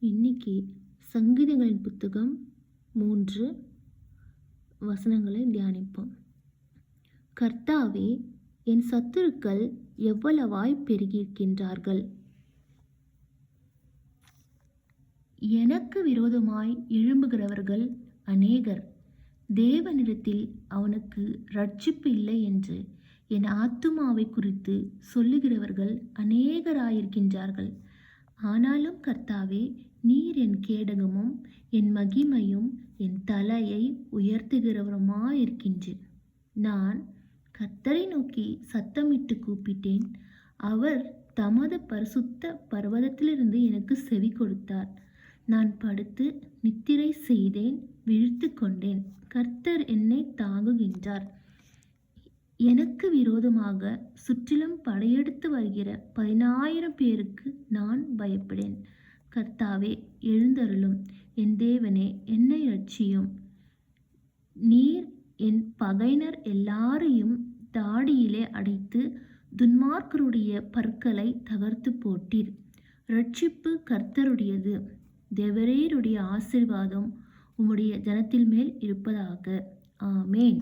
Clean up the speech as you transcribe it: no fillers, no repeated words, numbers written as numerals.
இன்னைக்கு சங்கீதங்களின் புத்தகம் 3 வசனங்களை தியானிப்போம். கர்த்தாவே, என் சத்துருக்கள் எவ்வளவாய் பெருகியிருக்கின்றார்கள்! எனக்கு விரோதமாய் எழும்புகிறவர்கள் அநேகர். தேவனிடத்தில் அவனுக்கு இரட்சிப்பு இல்லை என்று என் ஆத்துமாவை குறித்து சொல்லுகிறவர்கள் அநேகராயிருக்கின்றார்கள். ஆனாலும் கர்த்தாவே, நீர் என் கேடகமும் என் மகிமையும் என் தலையை உயர்த்துகிறவருமாயிருக்கின்றீர். நான் கர்த்தரை நோக்கி சத்தமிட்டு கூப்பிட்டேன். அவர் தமது பரிசுத்த பர்வதத்திலிருந்து எனக்கு செவி கொடுத்தார். நான் படுத்து நித்திரை செய்தேன், விழித்து கொண்டேன். கர்த்தர் என்னை தாங்குகின்றார். எனக்கு விரோதமாக சுற்றிலும் படையெடுத்து வருகிற 10,000 பேருக்கு நான் பயப்படேன். கர்த்தாவே, எழுந்தருளும். என் தேவனே, என்னை இரட்சியும். நீர் என் பகைஞர் எல்லாரையும் தாடியிலே அடைத்து துன்மார்க்கருடைய பற்களை தகர்த்து போட்டீர். இரட்சிப்பு கர்த்தருடையது. தேவரீருடைய ஆசீர்வாதம் உம்முடைய ஜனத்தின் மேல் இருப்பதாக. ஆமேன்.